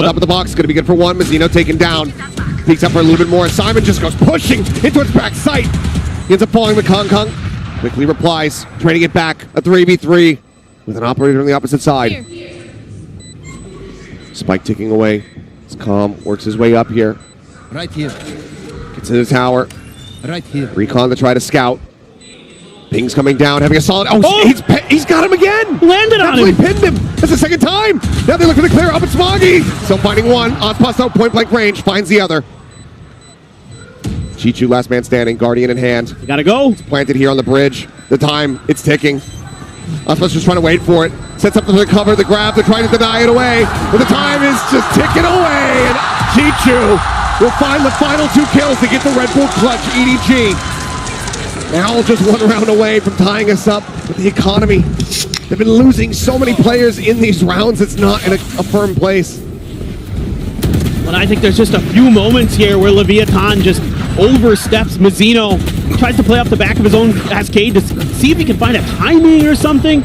Top of the box, going to be good for one. Mazzino taken down. Peeks up for a little bit more. Simon just goes pushing into its back sight. He ends up falling with Kong Kong. Quickly replies, trying to get back. A 3v3 with an operator on the opposite side. Spike ticking away. It's Calm, works his way up here. Right here. Gets to the tower. Right here. Recon to try to scout. Ping's coming down, having a solid... He's got him again! Landed on him! Pinned him! That's the second time! Now they're looking to clear up at Smoggy! Still finding one. Ospasto, point blank range, finds the other. Chichu, last man standing, Guardian in hand. You gotta go. It's planted here on the bridge. The time, it's ticking. Ospasto's just trying to wait for it. Sets up the cover, the grab, they're trying to deny it away. But the time is just ticking away! And Chichu will find the final 2 kills to get the Red Bull clutch EDG. Now just 1 round away from tying us up with the economy. They've been losing so many players in these rounds, it's not in a firm place. But I think there's just a few moments here where Leviathan just oversteps Mazzino, tries to play off the back of his own cascade to see if he can find a timing or something,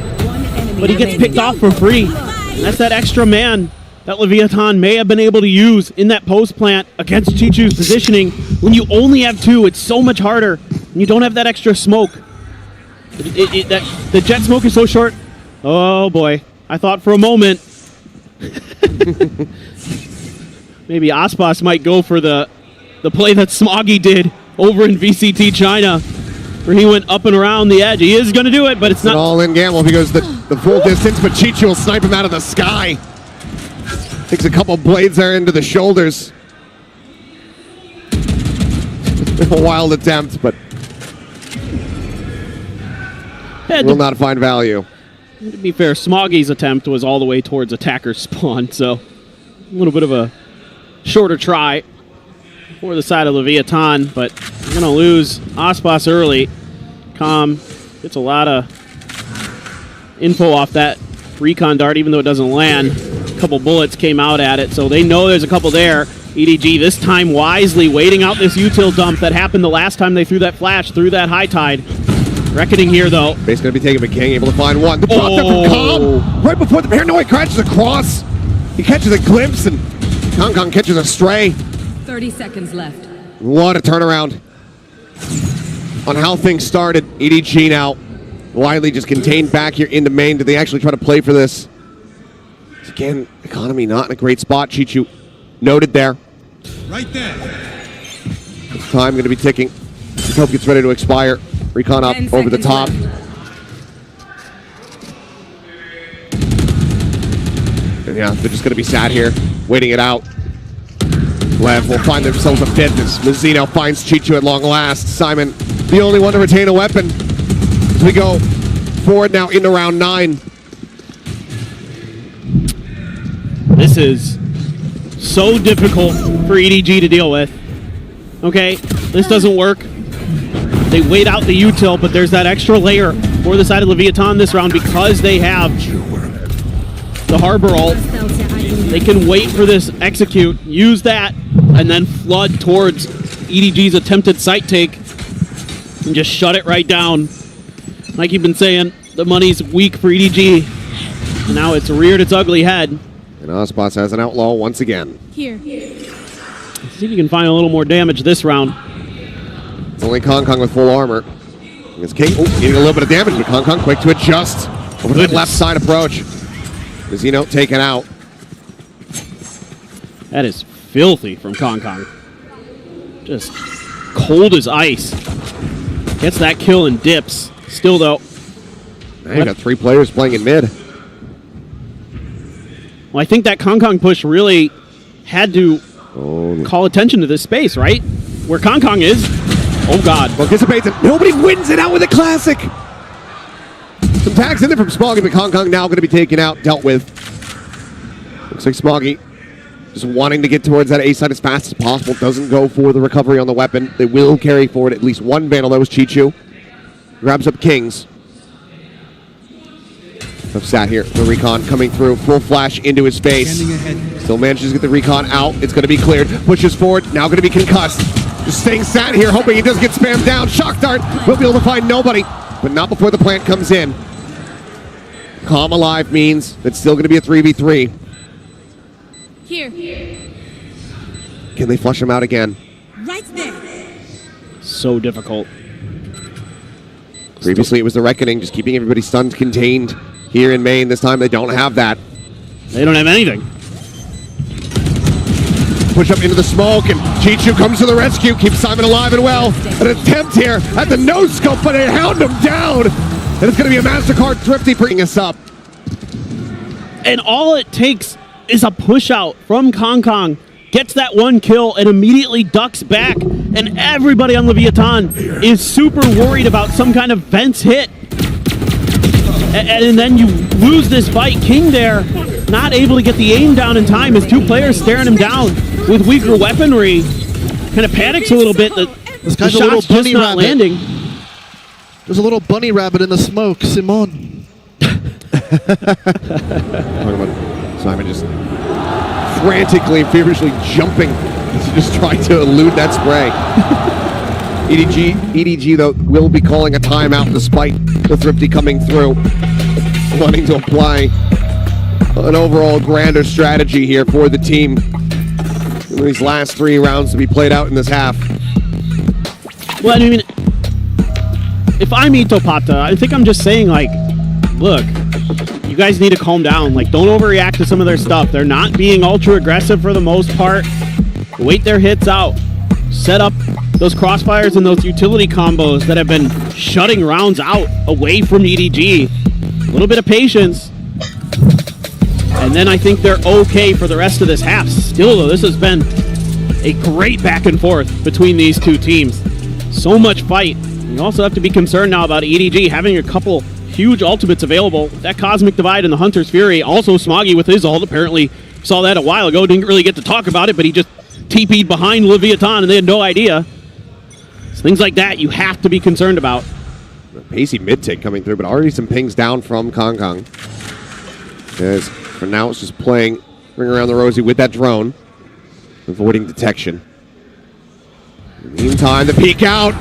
but he gets picked off for free. And that's that extra man that Leviathan may have been able to use in that post plant against Chichu's positioning. When you only have 2, it's so much harder. And you don't have that extra smoke. The jet smoke is so short. Oh boy. I thought for a moment maybe Aspas might go for the play that Smoggy did over in VCT China, where he went up and around the edge. He is going to do it, but it's not. An all-in gamble if he goes the full distance, but Chichu will snipe him out of the sky. Takes a couple blades there into the shoulders. A wild attempt, but will not find value. To be fair, Smoggy's attempt was all the way towards attacker's spawn, so a little bit of a shorter try for the side of Leviathan, but we're going to lose Aspas early. Calm gets a lot of info off that recon dart, even though it doesn't land. A couple bullets came out at it, so they know there's a couple there. EDG this time wisely waiting out this util dump that happened the last time they threw that flash through that high tide. Reckoning here, though. Base going to be taken by King, able to find one. The drop there from Calm, right before the paranoid crashes across. He catches a glimpse, and Kong Kong catches a stray. 30 seconds left. What a turnaround on how things started. EDG now widely just contained back here into main. Did they actually try to play for this? Again, economy not in a great spot. Chichu noted there. Right there. Time going to be ticking. The hope gets ready to expire. Recon up over the top. And yeah, they're just going to be sat here, waiting it out. LEV will find themselves a fifth as Mazzino finds Chichu at long last. Simon, the only one to retain a weapon. As we go forward now into round 9. This is so difficult for EDG to deal with. Okay, this doesn't work. They wait out the util, but there's that extra layer for the side of Leviathan this round because they have the Harbor ult. They can wait for this execute, use that, and then flood towards EDG's attempted site take and just shut it right down. Like you've been saying, the money's weak for EDG. And now it's reared its ugly head. And Ospas has an outlaw once again. Here. Let's see if you can find a little more damage this round. It's only Kong Kong with full armor. It's King getting a little bit of damage, but Kong Kong quick to adjust over the left side approach. Mazzino taken out. That is filthy from Kong Kong. Just cold as ice. Gets that kill and dips. Still, though. Now you got 3 players playing in mid. Well, I think that Kong Kong push really had to call attention to this space, right? Where Kong Kong is. Oh, God. Well, anticipates it. Nobody wins it out with a classic. Some tags in there from Smoggy, but Kong Kong now going to be taken out, dealt with. Looks like Smoggy just wanting to get towards that A side as fast as possible. Doesn't go for the recovery on the weapon. They will carry forward at least one vandal. That was Chichu. Grabs up Kings. I've sat here. The recon coming through. Full flash into his face. Still manages to get the recon out. It's going to be cleared. Pushes forward. Now going to be concussed. Just staying sat here, hoping he does get spammed down. Shock dart. Will be able to find nobody. But not before the plant comes in. Calm alive means it's still going to be a 3v3. Here. Can they flush him out again? Right there. So difficult. Previously, it was the Reckoning, just keeping everybody stunned, contained here in Maine. This time, they don't have that. They don't have anything. Push up into the smoke, and Chichu comes to the rescue, keeps Simon alive and well. An attempt here at the no-scope, but they hound him down. And it's going to be a MasterCard Thrifty bringing us up. And all it takes is a push out from Kong. Gets that one kill and immediately ducks back. And everybody on Leviathan is super worried about some kind of Vents hit. And then you lose this fight. King there, not able to get the aim down in time. His 2 players staring him down with weaker weaponry. Kind of panics a little bit. This The guy's a little shot's just bunny not rabbit. landing. There's a little bunny rabbit in the smoke, Simon. Talking about Simon just frantically and feverishly jumping as he just tried to elude that spray. EDG, though, will be calling a timeout despite the Thrifty coming through, wanting to apply an overall grander strategy here for the team in these last 3 rounds to be played out in this half. Well, I mean, if I'm Itopata, I think I'm just saying, like, look, you guys need to calm down. Like, don't overreact to some of their stuff. They're not being ultra aggressive for the most part. Wait their hits out. Set up those crossfires and those utility combos that have been shutting rounds out away from EDG. A little bit of patience. And then I think they're okay for the rest of this half. Still, though, this has been a great back and forth between these 2 teams. So much fight. You also have to be concerned now about EDG having a couple huge ultimates available. That Cosmic Divide and the Hunter's Fury. Also Smoggy with his ult. Apparently saw that a while ago. Didn't really get to talk about it, but he just TP'd behind Leviathan and they had no idea. So things like that you have to be concerned about. Pacey mid-tick coming through, but already some pings down from Kong. As for now, it's just playing Ring Around the Rosie with that drone, avoiding detection. In the meantime, the peek out.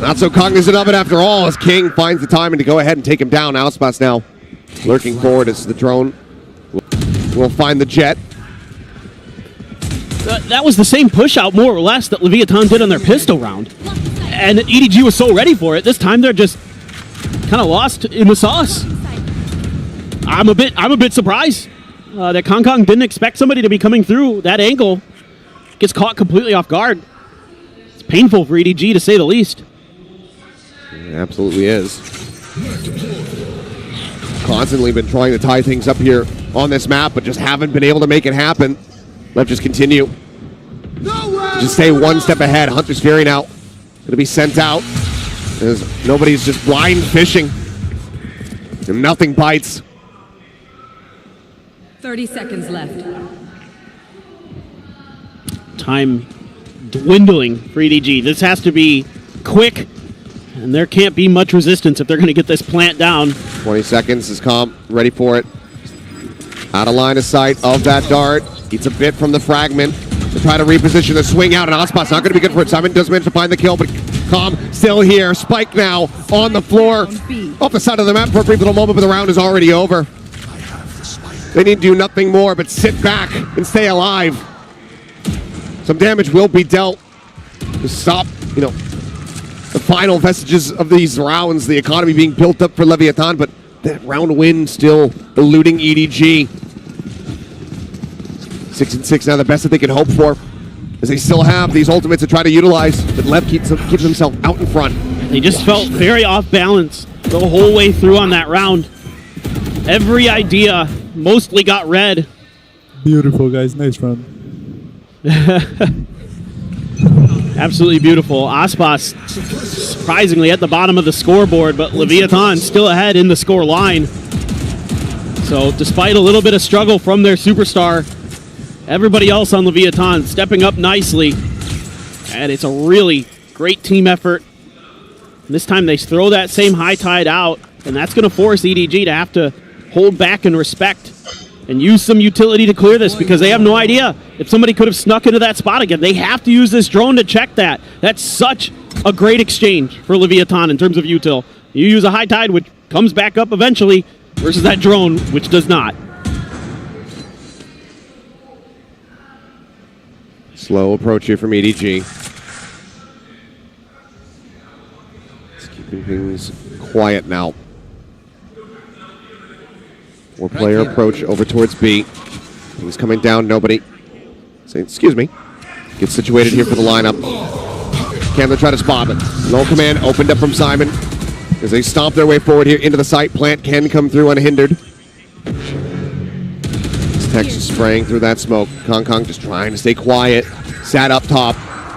Not so cognizant of it after all, as King finds the timing to go ahead and take him down. Auspas now lurking forward as the drone will find the jet. That was the same push out, more or less, that Leviathan did on their pistol round. And EDG was so ready for it. This time they're just kind of lost in the sauce. I'm a bit surprised that Kong didn't expect somebody to be coming through that angle. Gets caught completely off guard. It's painful for EDG to say the least. It absolutely is. Constantly been trying to tie things up here on this map, but just haven't been able to make it happen. Let's just continue. Just stay one step ahead. Hunter's Fury now going to be sent out as nobody's just blind fishing. And nothing bites. 30 seconds left. Time dwindling for EDG. This has to be quick, and there can't be much resistance if they're going to get this plant down. 20 seconds is Comp ready for it. Out of line of sight of that dart. Eats a bit from the fragment to try to reposition the swing out, and Ospot's not going to be good for it. Simon does manage to find the kill, but Calm still here. Spike now on the floor. Off the side of the map for a brief little moment, but the round is already over. They need to do nothing more but sit back and stay alive. Some damage will be dealt to stop, the final vestiges of these rounds, the economy being built up for Leviathan, but that round win still eluding EDG. 6-6 now, the best that they can hope for, as they still have these ultimates to try to utilize, but Lev keeps himself out in front. They just felt very off balance the whole way through on that round. Every idea mostly got read. Beautiful, guys. Nice run. Absolutely beautiful. Aspas surprisingly at the bottom of the scoreboard, but Leviathan still ahead in the score line. So despite a little bit of struggle from their superstar, everybody else on Leviathan stepping up nicely. And it's a really great team effort. And this time they throw that same high tide out, and that's going to force EDG to have to hold back and respect and use some utility to clear this, because they have no idea if somebody could have snuck into that spot again. They have to use this drone to check that. That's such a great exchange for Leviathan in terms of util. You use a high tide, which comes back up eventually, versus that drone, which does not. Slow approach here from EDG. It's keeping things quiet now. Four-player approach over towards B. He's coming down, nobody. Say, excuse me. Gets situated here for the lineup. Can they try to spot it? Low command opened up from Simon as they stomp their way forward here into the site. Plant can come through unhindered. Tex is spraying through that smoke. Kong Kong just trying to stay quiet. Sat up top.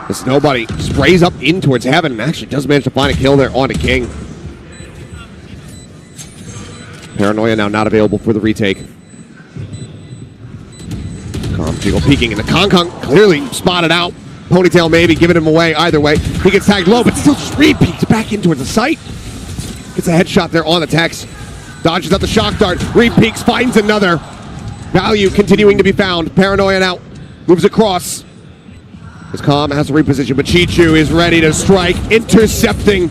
As nobody sprays up in towards heaven and actually does manage to find a kill there onto King. Paranoia now not available for the retake. Jiggle peeking into Kong Kong, clearly spotted out. Ponytail maybe giving him away either way. He gets tagged low, but still just re-peeks back in towards the site. Gets a headshot there on the Tex. Dodges out the shock dart. Re-peeks, finds another. Value continuing to be found. Paranoia now moves across. As Calm has to reposition, but Chichu is ready to strike, intercepting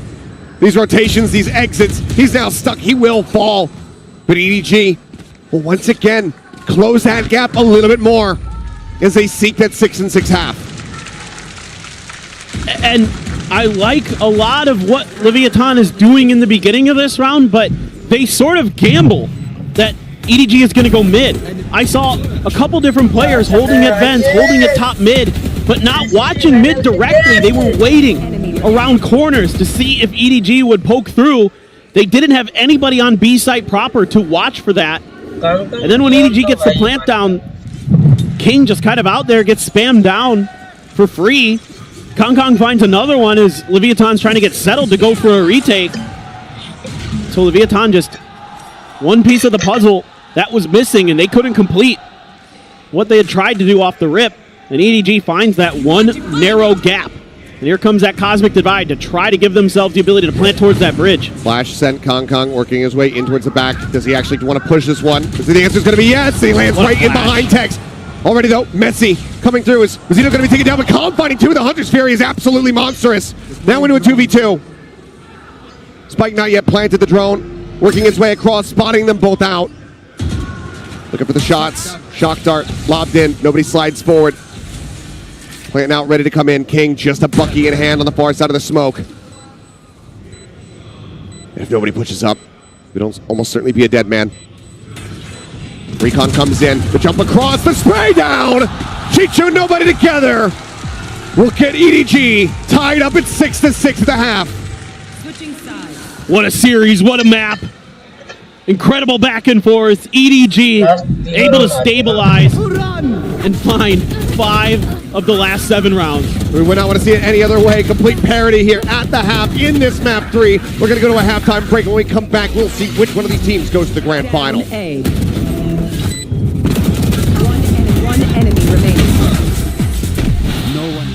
these rotations, these exits. He's now stuck. He will fall. But EDG will once again close that gap a little bit more as they seek that 6 and 6 half. And I like a lot of what Leviathan is doing in the beginning of this round, but they sort of gamble that EDG is going to go mid. I saw a couple different players holding at vents, holding at top mid, but not watching mid directly. They were waiting around corners to see if EDG would poke through. They didn't have anybody on B site proper to watch for that. And then when EDG gets the plant down, King just kind of out there, gets spammed down for free. Kong Kong finds another one as Leviathan's trying to get settled to go for a retake. So Leviathan just one piece of the puzzle that was missing, and they couldn't complete what they had tried to do off the rip. And EDG finds that one narrow gap. And here comes that Cosmic Divide to try to give themselves the ability to plant towards that bridge. Flash sent Kong Kong working his way in towards the back. Does he actually want to push this one? The answer is going to be yes. He lands right in behind Tex. Already though, Messi coming through. Is Zito going to be taken down? But Calm finding two. The Hunter's Fury is absolutely monstrous. Now into a 2v2. Spike not yet planted the drone. Working his way across, spotting them both out. Looking for the shots. Shock dart lobbed in. Nobody slides forward. Plant out, ready to come in. King just a Bucky in hand on the far side of the smoke. If nobody pushes up, it'll almost certainly be a dead man. Recon comes in. The jump across. The spray down. Chichu, nobody together. We'll get EDG tied up at 6 to 6 at the half. Switching sides. What a series, what a map. Incredible back and forth. EDG able to stabilize and find 5 of the last 7 rounds. We would not want to see it any other way. Complete parity here at the half in this map 3. We're going to go to a halftime break. When we come back, we'll see which one of these teams goes to the grand final. A. One enemy remaining. No one.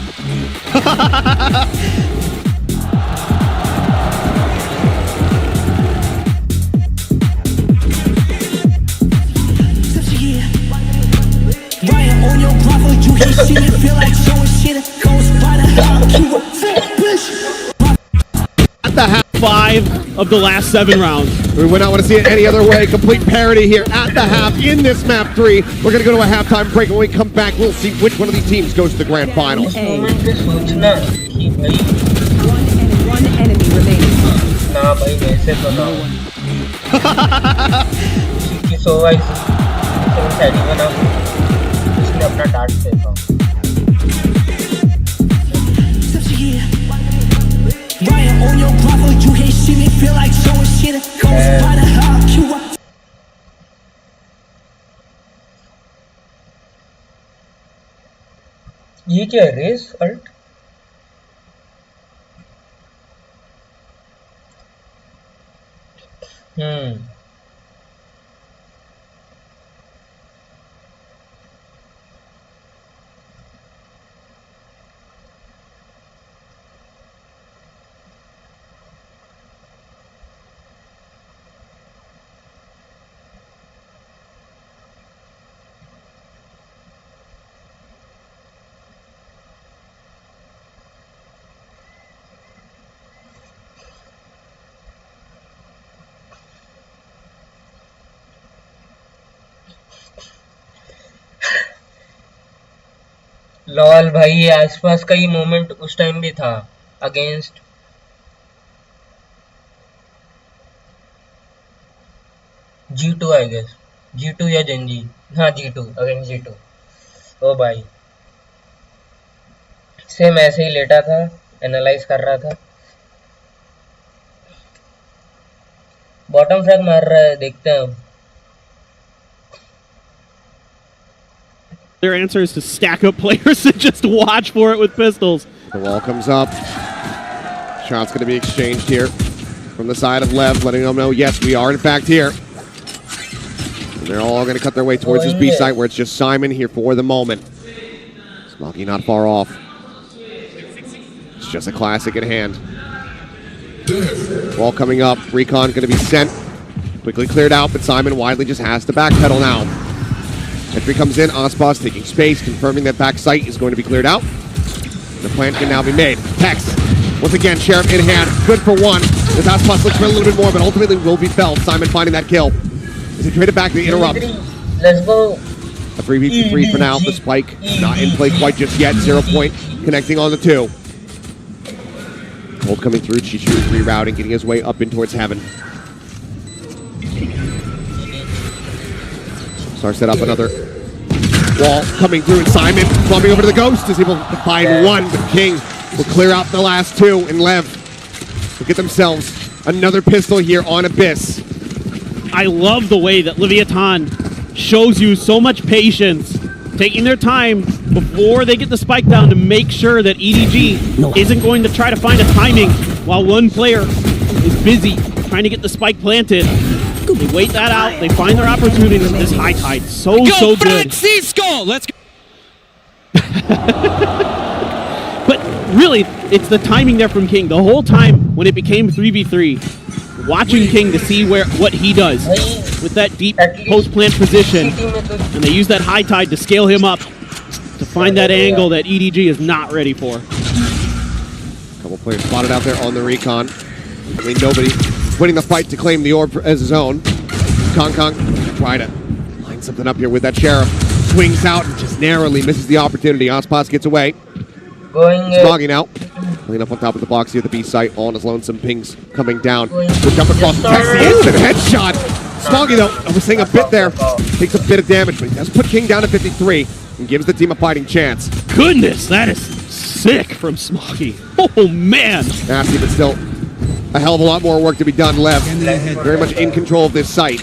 At the half, 5 of the last 7 rounds. We would not want to see it any other way. Complete parity here at the half in this map 3. We're going to go to a halftime break. When we come back, we'll see which one of these teams goes to the grand final. One enemy remaining. ना भाई वैसे तो ना की सोवा शादी में ना इसने अपना डांट फेंका ये क्या है रेस अल्ट लॉल भाई, ये आसपास का ही मोमेंट उस टाइम भी था against G2 I guess, G2 या जेनजी, हाँ G2 अगेंस्ट G2। ओ भाई सेम ऐसे ही लेटा था, एनालाइज कर रहा था। बॉटम फ्रैग मार रहा है, देखते हैं अब। Their answer is to stack up players and just watch for it with pistols. The wall comes up. Shot's going to be exchanged here from the side of LEV, letting them know, yes, we are in fact here. And they're all going to cut their way towards this B site where it's just Simon here for the moment. Smoggy not far off. It's just a classic at hand. Wall coming up. Recon going to be sent. Quickly cleared out, but Simon widely just has to backpedal now. Entry comes in, Ospas taking space, confirming that back site is going to be cleared out. The plant can now be made. Tex, once again, Sheriff in hand, good for one. As Ospas looks for a little bit more, but ultimately will be felled. Simon finding that kill. As he traded back to interrupt. Let's go. A 3v3 for now. The spike not in play quite just yet. 0 point connecting on the two. Cold coming through, Chichu rerouting, getting his way up in towards heaven. Star set up another wall coming through, and Simon bumping over to the Ghost is able to find one, but King will clear out the last two, and LEV will get themselves another pistol here on Abyss. I love the way that Leviathan shows you so much patience, taking their time before they get the spike down to make sure that EDG isn't going to try to find a timing while one player is busy trying to get the spike planted. They wait that out, they find their opportunity with this high tide. So good. Francisco! Let's go! But really, it's the timing there from King. The whole time when it became 3v3, watching King to see what he does with that deep post-plant position, and they use that high tide to scale him up to find that angle that EDG is not ready for. A couple players spotted out there on the recon. I mean, nobody winning the fight to claim the orb as his own. Kong try to line something up here with that Sheriff. Swings out and just narrowly misses the opportunity. Ospas gets away. Smoggy now. Clean up on top of the box here at the B site. All on his lonesome, pings coming down. The jump across the text, the instant headshot. Smoggy though, I was saying a bit there, takes a bit of damage, but he does put King down to 53 and gives the team a fighting chance. Goodness, that is sick from Smoggy. Oh man! Nasty, but still a hell of a lot more work to be done left. Very much in control of this site.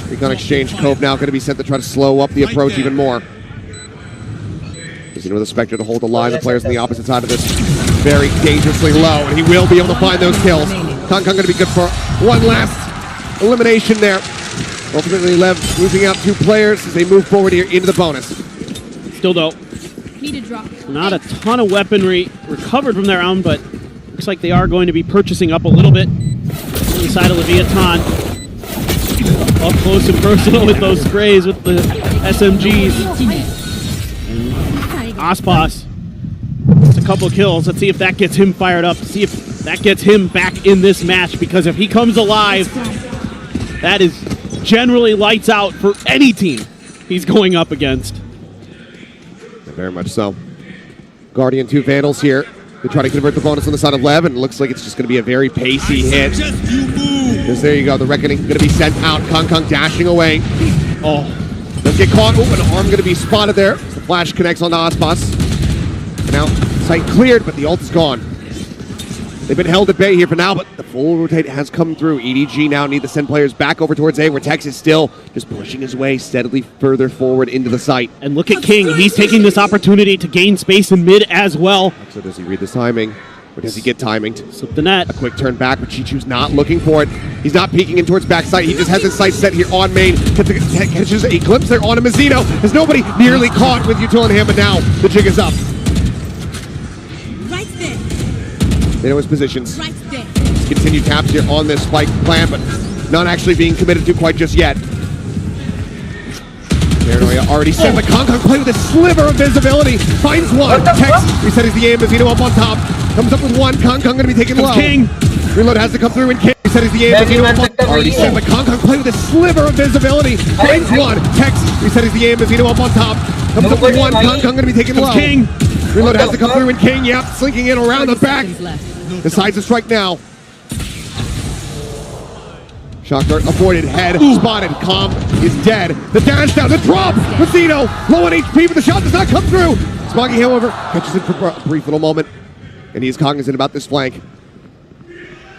Recon exchange. Cove now going to be sent to try to slow up the approach even more. He's in with a Spectre to hold the line. The players on the opposite side of this very dangerously low, and he will be able to find those kills. Kong going to be good for one last elimination there. Ultimately, LEV losing out 2 players as they move forward here into the bonus. Still though, Need a drop. not a ton of weaponry recovered from their own, but looks like they are going to be purchasing up a little bit on the side of Leviathan. Up close and personal with those sprays with the SMGs. Ospas, it's a couple kills. Let's see if that gets him fired up. See if that gets him back in this match, because if he comes alive, that is generally lights out for any team he's going up against. Very much so. Guardian 2 Vandals here. They try to convert the bonus on the side of LEV, and it looks like it's just going to be a very pacey hit. Because there you go, the Reckoning going to be sent out. Kong dashing away. Oh, does get caught. Oh, an arm going to be spotted there. The flash connects on the Ospas. Now, site cleared, but the ult is gone. They've been held at bay here for now, but the full rotate has come through. EDG now need to send players back over towards A, where Tex is still just pushing his way steadily further forward into the site. And look at King. He's taking this opportunity to gain space in mid as well. So does he read this timing? Or does he get timinged? Slip the net. A quick turn back, but Chichu's not looking for it. He's not peeking in towards backside. He just has his sight set here on main. Catches a glimpse there on a Mazzino. Has nobody nearly caught with Util and him, but now the jig is up. Right there. They know his positions. Right there. Continued taps here on this spike plan, but not actually being committed to quite just yet. Paranoia already set, but Kong play with a sliver of visibility. Finds one. Tex resetting the aim. Mazzino up on top. Comes up with one. Kong going to be taken low. King. Reload has to come through, and King resetting the aim. Mazzino up on already set, but Kong play with a sliver of visibility. Finds one. Tex resetting the aim. Mazzino up on top. Comes up with Nobody, one. I- Kong Kong going to be taken low. King. Reload What has the to come fuck? through, and King, yep, slinking in around the 30 back. seconds left. Decides to strike now. Shock dart avoided, head spotted. Calm is dead. The dash down, the drop. Mazzino low on HP, but the shot does not come through. Smoggy, however, catches it for a brief little moment, and he's cognizant about this flank.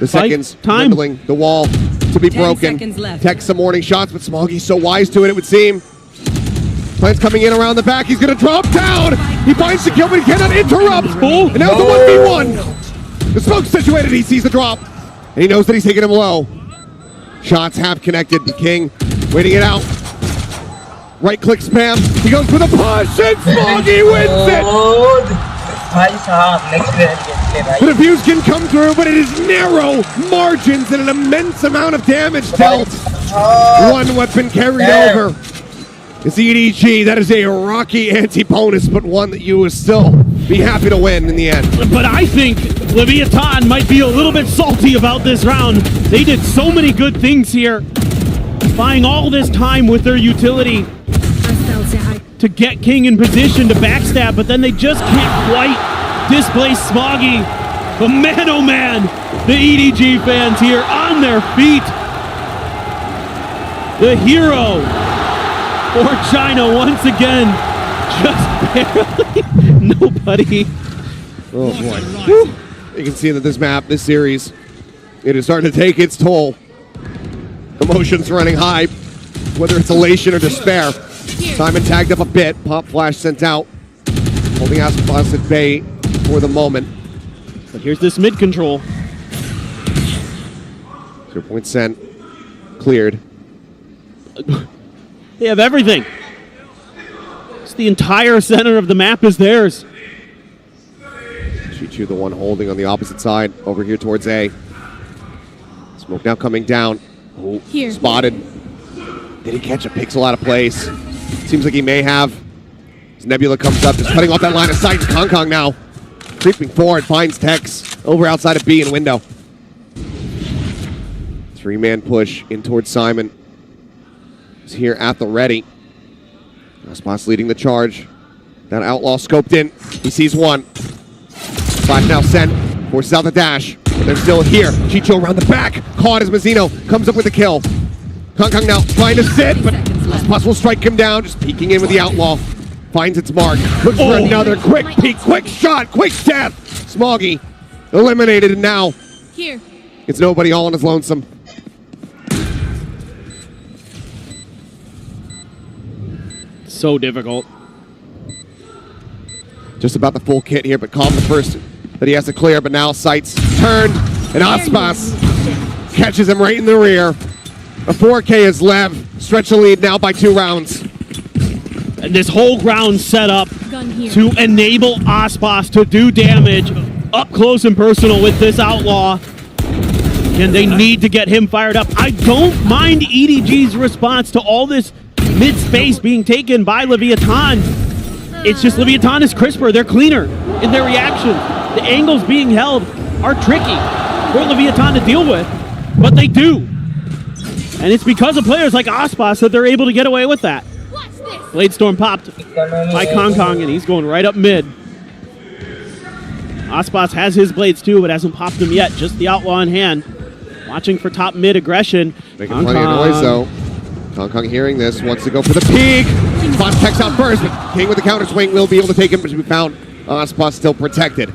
The Fight seconds time. dwindling, the wall to be 10 broken. seconds left. Text some warning shots, but Smoggy's so wise to it, it would seem. Plant's coming in around the back. He's going to drop down. He finds the kill, but he cannot interrupt. And now it's a 1v1. The smoke's situated. He sees the drop, and he knows that he's taking him low. Shots have connected. The King waiting it out. Right click spam. He goes for the push, and Smoggy wins it. Oh, भाई साहब, next level gameplay, The भाई. defuse can come through, but it is narrow margins and an immense amount of damage dealt. One weapon carried Damn. over. It's EDG. That is a rocky anti-bonus, but one that you will still be happy to win in the end. But I think Leviathan might be a little bit salty about this round. They did so many good things here, buying all this time with their utility to get King in position to backstab, but then they just can't quite displace Smoggy. But man, oh man, the EDG fans here on their feet. The hero for China once again, just barely nobody. Oh boy. You can see that this map, this series, it is starting to take its toll. Emotions running high, whether it's elation or despair. Simon tagged up a bit, pop flash sent out, holding Aspas at bay for the moment. But here's this mid control. 0 point sent, cleared. They have everything. It's the entire center of the map is theirs. Chichu, the one holding on the opposite side, over here towards A. Smoke now coming down. Oh, Here. spotted. Did he catch a pixel out of place? Seems like he may have. As Nebula comes up, just cutting off that line of sight. Kong Kong now creeping forward, finds Tex over outside of B and window. 3-man push in towards Simon. He's here at the ready. Aspas leading the charge. That outlaw scoped in. He sees one. Flash now sent. Forces out the dash. But they're still here. Chicho around the back. Caught as Mazzino comes up with the kill. Kong Kong now trying to sit, but Aspas will strike him down. Just peeking in with the outlaw. Finds its mark. Looks for another quick peek, quick shot, quick death. Smoggy eliminated, and now Here. it's nobody all on his lonesome. So difficult. Just about the full kit here, but Calm the first that he has to clear, but now sights turned, and Aspas catches him right in the rear. A 4K is LEV, stretch the lead now by 2 rounds. And this whole round set up Gun here. to enable Aspas to do damage up close and personal with this outlaw. And they need to get him fired up. I don't mind EDG's response to all this mid-space being taken by Leviathan. It's just Leviathan is crisper. They're cleaner in their reactions. The angles being held are tricky for Leviathan to deal with, but they do. And it's because of players like Aspas that they're able to get away with that. Watch this. Blade Storm popped by Kong Kong, and he's going right up mid. Aspas has his blades too, but hasn't popped them yet. Just the outlaw in hand. Watching for top mid aggression. Making plenty of noise though. Kong Kong hearing this, wants to go for the peek. Aspas checks out first, but King with the counter swing will be able to take him, but to be found. Aspas still protected.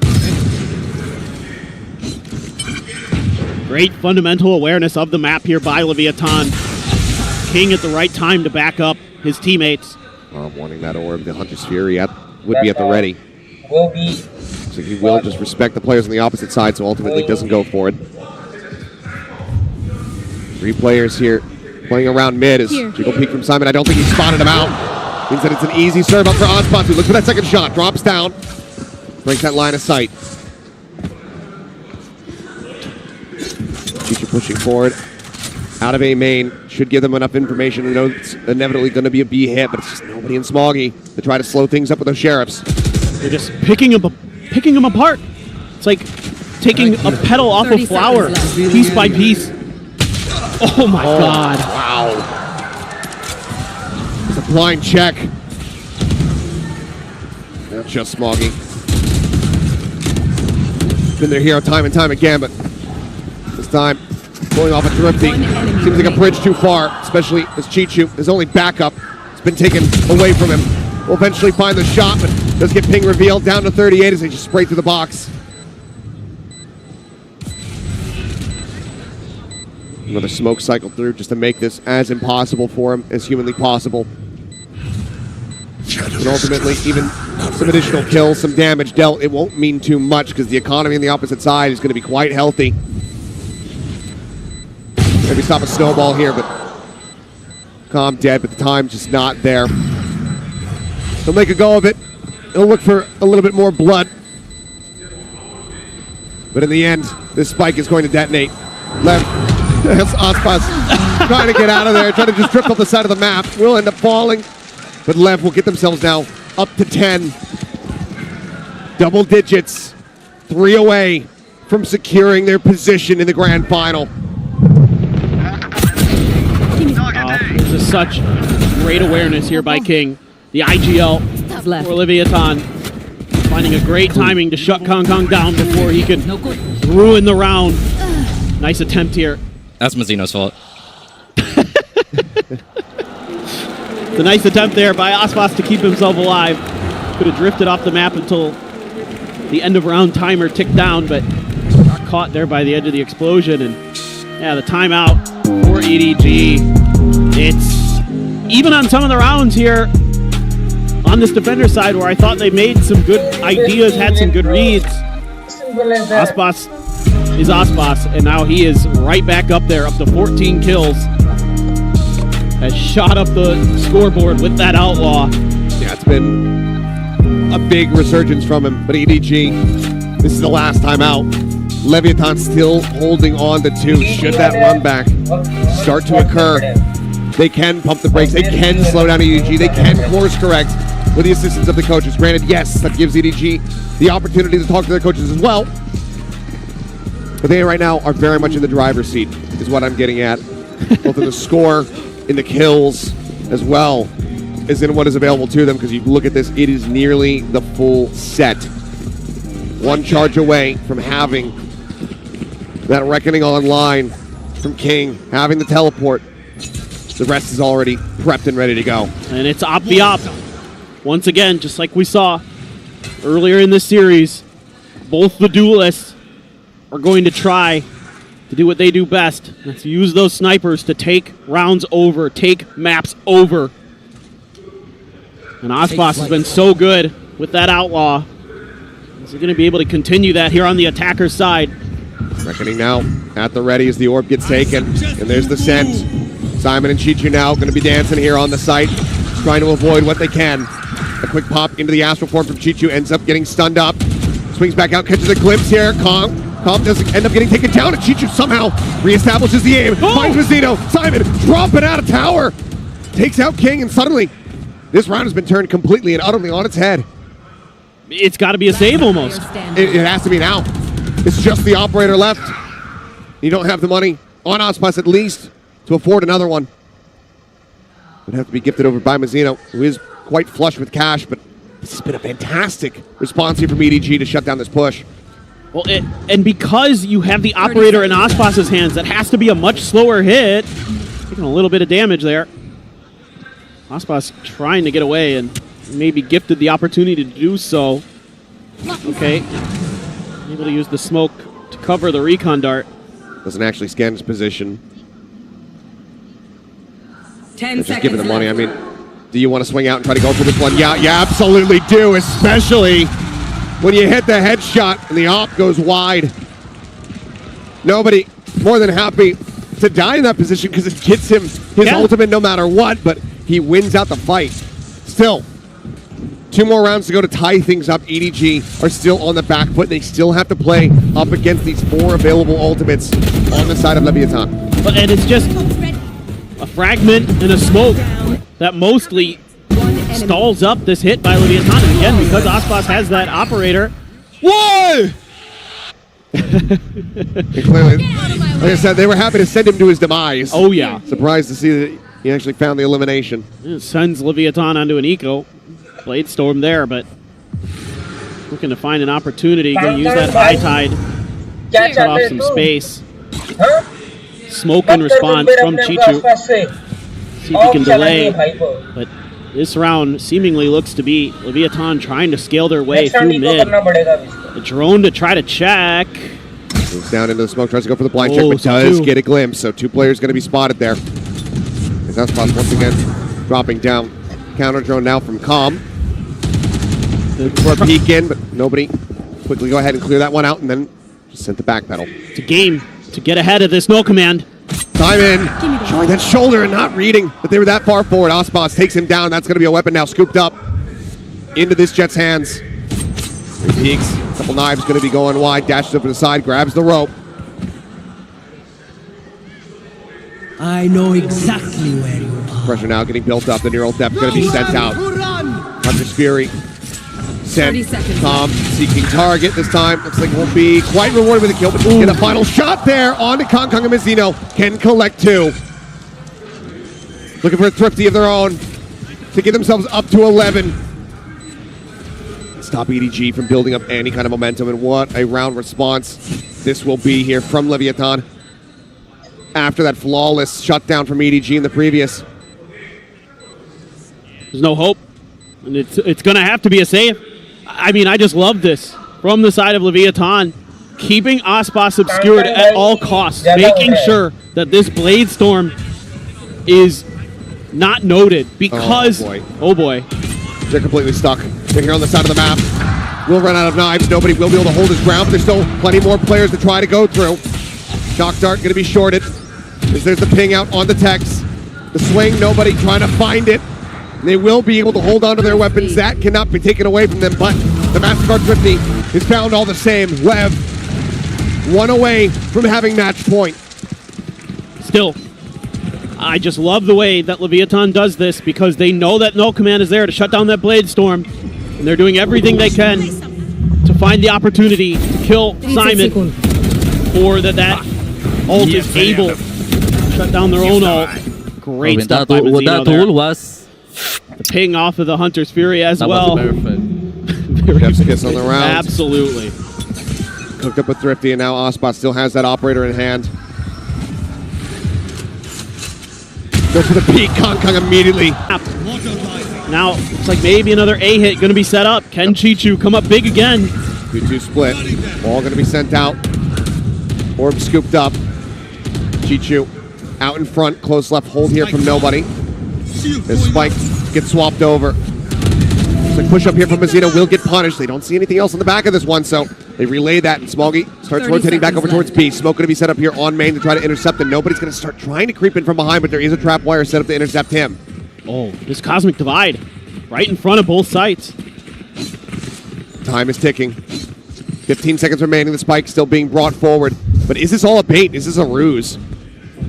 Great fundamental awareness of the map here by Leviathan. King at the right time to back up his teammates. Wanting that orb, the Hunter's Fury would be at the ready. Go B. So he will just respect the players on the opposite side, so ultimately doesn't go for it. 3 players here playing around mid as Here. Jiggle peek from Simon. I don't think he spotted him out. Means that it's an easy serve up for Aspas, who looks for that second shot, drops down, breaks that line of sight. Future pushing forward. Out of A main. Should give them enough information to know it's inevitably going to be a B hit, but it's just nobody in Smoggy to try to slow things up with those sheriffs. They're just picking him apart. It's like taking a petal off a 30 flower, seconds left. piece by piece. Oh my God. Wow. It's a blind check. Not just Smoggy. Been their hero time and time again, but this time pulling off a thrifty. Seems like a bridge too far, especially as Chichu, his only backup, has been taken away from him. Will eventually find the shot, but does get ping revealed down to 38 as they just spray through the box. Another smoke cycle through just to make this as impossible for him as humanly possible. And ultimately, even some additional kills, some damage dealt, it won't mean too much because the economy on the opposite side is going to be quite healthy. Maybe stop a snowball here, but Calm dead, but the time's just not there. He'll make a go of it. He'll look for a little bit more blood. But in the end, this spike is going to detonate. Left. That's Aspas trying to get out of there, trying to just drift off the side of the map. Will end up falling. But Lev will get themselves now up to 10. Double digits. 3 away from securing their position in the grand final. This is such great awareness here by King. The IGL for Leviathan. Finding a great timing to shut Kong Kong down before he can ruin the round. Nice attempt here. That's Mazzino's fault. The nice attempt there by Aspas to keep himself alive. Could have drifted off the map until the end of round timer ticked down, but got caught there by the edge of the explosion. And yeah, the timeout for EDG. It's even on some of the rounds here on this defender side where I thought they made some good ideas, had some good reads. Aspas is Aspas, and now he is right back up there, up to 14 kills. Has shot up the scoreboard with that outlaw. Yeah, it's been a big resurgence from him, but EDG, this is the last time out. Leviathan still holding on to 2. Should that run back start to occur, they can pump the brakes, they can slow down EDG, they can course correct with the assistance of the coaches. Granted, yes, that gives EDG the opportunity to talk to their coaches as well, but they right now are very much in the driver's seat, is what I'm getting at. Both in the score, in the kills, as well as in what is available to them, because you look at this, it is nearly the full set. 1 charge away from having that reckoning online from King, having the teleport. The rest is already prepped and ready to go. And it's op the op. Once again, just like we saw earlier in this series, both the duelists are going to try to do what they do best. That's use those snipers to take rounds over, take maps over. And Aspas has been so good with that outlaw. Is he going to be able to continue that here on the attacker's side? Reckoning now at the ready as the orb gets taken. And there's the send. Simon and Chichu now going to be dancing here on the site, trying to avoid what they can. A quick pop into the astral form from Chichu, ends up getting stunned up. Swings back out, catches a glimpse here. Kong doesn't end up getting taken down, and Chichu somehow reestablishes the aim. Finds Mazzino. Simon dropping out of tower. Takes out King, and suddenly this round has been turned completely and utterly on its head. It's got to be a save almost. It has to be now. It's just the operator left. You don't have the money on Aspas at least to afford another one. Would have to be gifted over by Mazzino, who is quite flush with cash, but this has been a fantastic response here from EDG to shut down this push. Well, and because you have the operator in Aspas's hands, that has to be a much slower hit. Taking a little bit of damage there. Aspas trying to get away and maybe gifted the opportunity to do so. Okay. Able to use the smoke to cover the recon dart. Doesn't actually scan his position. 10 Just give it the money. I mean, do you want to swing out and try to go for this one? Yeah, you absolutely do, especially when you hit the headshot and the op goes wide. Nobody more than happy to die in that position because it gets him his ultimate no matter what, but he wins out the fight. Still, 2 more rounds to go to tie things up. EDG are still on the back foot. They still have to play up against these 4 available ultimates on the side of Leviathan. And it's just a fragment and a smoke that mostly stalls up this hit by Leviathan. And again, because Aspas has that operator. Whoa! Clearly, like I said, they were happy to send him to his demise. Oh, yeah. Surprised to see that he actually found the elimination. It sends Leviathan onto an eco. Blade Storm there, but Looking to find an opportunity. Going to use that high tide. क्या Cut चल off रहे some तू? space. हाँ? Smoke मत in कर response कुछ from मेरे अपने Chichu. आसपास से। See if he can और चला नहीं delay. भाई को। But this round seemingly looks to be Leviathan trying to scale their way Next round through echo mid. करना पड़ेगा अब इसको। The drone to try to check. Moves down into the smoke, tries to go for the blind Oh, check, but so does two. get a glimpse. So 2 players going to be spotted there. And that's Spots once again dropping down. Counter drone now from Com. For a peek in, but nobody. Quickly go ahead and clear that one out, and then just sent the back pedal. It's a game to get ahead of this no command. Time in, showing that shoulder and not reading that they were that far forward. Ospas takes him down. That's going to be a weapon now scooped up into this Jet's hands. 3 peeks, couple knives going to be going wide, dashes over the side, grabs the rope. I know exactly where you are. Pressure now getting built up. The neural depth going to be sent out. Hunter's Fury 30 sent. seconds. Tom seeking target this time. Looks like won't be quite rewarded with a kill, but get a final shot there on to Kong and Mizzino. Can collect 2. Looking for a thrifty of their own to get themselves up to 11. Stop EDG from building up any kind of momentum, and what a round response this will be here from Leviathan after that flawless shutdown from EDG in the previous. There's no hope. And it's going to have to be a save. I mean, I just love this from the side of Leviathan. Keeping Ospas obscured at all costs. Making sure that this Blade Storm is not noted because... Oh boy. They're completely stuck. They're here on the side of the map. We'll run out of knives. Nobody will be able to hold his ground, but there's still plenty more players to try to go through. Shock Dart going to be shorted. As there's the ping out on the Tex. The swing, nobody trying to find it. They will be able to hold on to their weapons. That cannot be taken away from them, but the MasterCard Thrifty is found all the same. Lev, 1 away from having match point. Still, I just love the way that Leviathan does this because they know that no command is there to shut down that Blade Storm. And they're doing everything they can to find the opportunity to kill Simon, or that ult is able to shut down their own ult. Great stuff by Mizzino there. Was The ping off of the Hunter's Fury as well. Chef's kiss on the round. Absolutely. Cooked up with Thrifty, and now Osbot still has that operator in hand. Goes for the peak. Kong immediately. Now, it's like maybe another A hit going to be set up. Can Chichu come up big again? 2-2 split. Ball going to be sent out. Orb scooped up. Chichu out in front. Close left hold here from nobody. As Spike gets swapped over. So push up here from Mizzino will get punished. They don't see anything else on the back of this one, so they relay that, and Smoggy starts rotating back over towards B. Smoke going to be set up here on main to try to intercept, and nobody's going to start trying to creep in from behind, but there is a trap wire set up to intercept him. Oh, this Cosmic Divide right in front of both sites. Time is ticking. 15 seconds remaining. The Spike still being brought forward. But is this all a bait? Is this a ruse?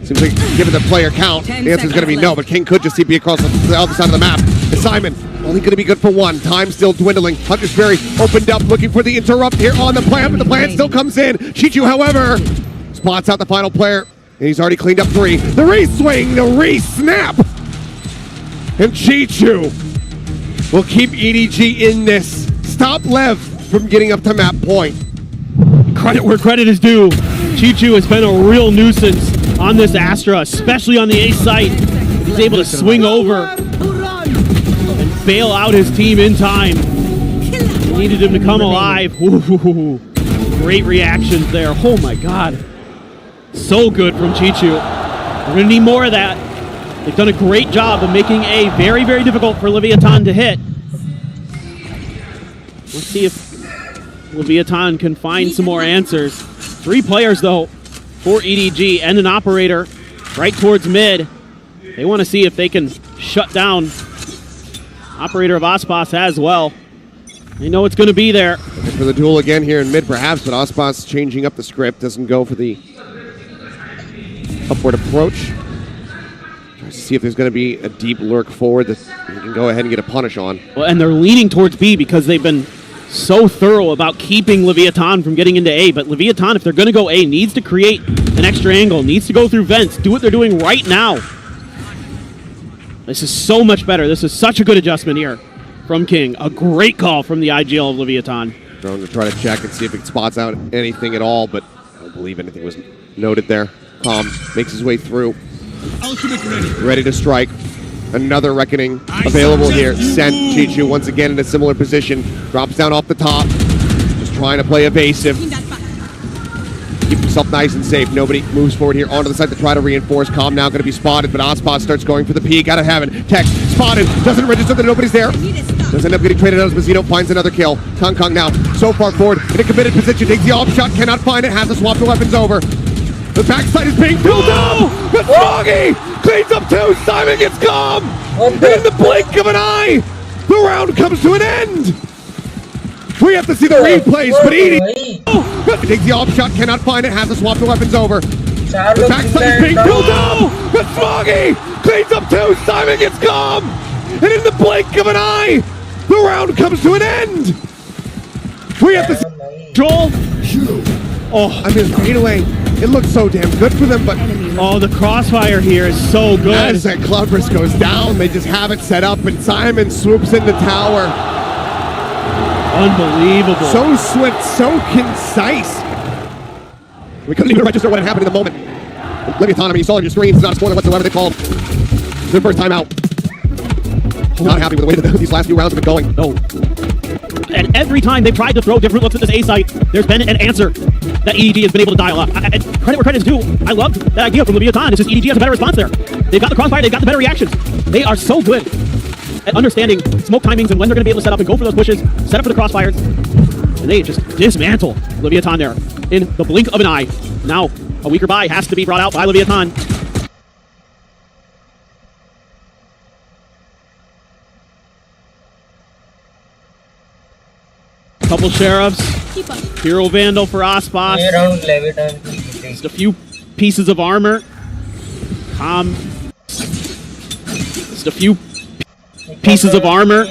Seems like, given the player count, the answer is going to be no, but King could just TP across the other side of the map. And Simon, only going to be good for 1. Time still dwindling. Hunter's Fury opened up, looking for the interrupt here on the plant, but the plant still comes in. Chichu, however, spots out the final player, and he's already cleaned up 3. The re-swing, the re-snap! And Chichu will keep EDG in this. Stop Lev from getting up to map point. Credit where credit is due. Chichu has been a real nuisance on this Astra, especially on the A site. He's able to swing over and bail out his team in time. They needed him to come alive. Ooh, great reactions there. Oh my God. So good from Chichu. We're going to need more of that. They've done a great job of making A very, very difficult for Leviathan to hit. Let's see if Leviathan can find some more answers. 3 players, though, for EDG and an operator right towards mid. They want to see if they can shut down operator of Ospas as well. They know it's going to be there. Looking for the duel again here in mid, perhaps, but Ospas changing up the script. Doesn't go for the upward approach. Tries to see if there's going to be a deep lurk forward that he can go ahead and get a punish on. Well, and they're leaning towards B because they've been so thorough about keeping Leviathan from getting into A. But Leviathan, if they're going to go A, needs to create an extra angle, needs to go through vents, do what they're doing right now. This is so much better. This is such a good adjustment here from King. A great call from the IGL of Leviathan. Drone to try to check and see if it spots out anything at all, but I don't believe anything was noted there. Calm makes his way through. Ultimate ready. Ready to strike. Another Reckoning available here. Sent Chichu once again in a similar position. Drops down off the top. Just trying to play evasive. Clean that back. Keep himself nice and safe. Nobody moves forward here onto the side to try to reinforce. Calm now going to be spotted, but Ozpos starts going for the peek out of heaven. Text spotted. Doesn't register that nobody's there. Need a stop. Does end up getting traded out as Mazzino finds another kill. Kong Kong now so far forward in a committed position. Takes the off shot. Cannot find it. Has to swap the weapons over. The backside is being filled up. But Froggy cleans up two. Simon gets Calm. What And the- in the blink of an eye, the round comes to an end. We have to see the replays, but EDG takes the off shot, cannot find it, has to swap the weapons over. The backside is being filled up, but Froggy cleans up two. Simon gets Calm, and in the blink of an eye, the round comes to an end. We have to see. Joel. Oh, I mean, fadeaway. It looks so damn good for them, but oh, the crossfire here is so good. as that Clubber's goes down, they just have it set up, and Simon swoops in the tower. Unbelievable. So swift, so concise. We couldn't even register what had happened in the moment. Leviathan, I mean, you saw on your screen, it's not a spoiler whatsoever. They called their first time out. Not happy with the way that these last few rounds have been going. No. And every time they've tried to throw different looks at this A site, there's been an answer that EDG has been able to dial up. And credit where credit is due. I love that idea from Leviathan. It's just EDG has a better response there. They've got the crossfire, they've got the better reactions. They are so good at understanding smoke timings and when they're going to be able to set up and go for those pushes, set up for the crossfires. And they just dismantle Leviathan there in the blink of an eye. Now, a weaker buy has to be brought out by Leviathan. Couple sheriffs. Keep up. Hero Vandal for Ospas. Around Leviathan. Just a few pieces of armor. Just a few pieces of armor.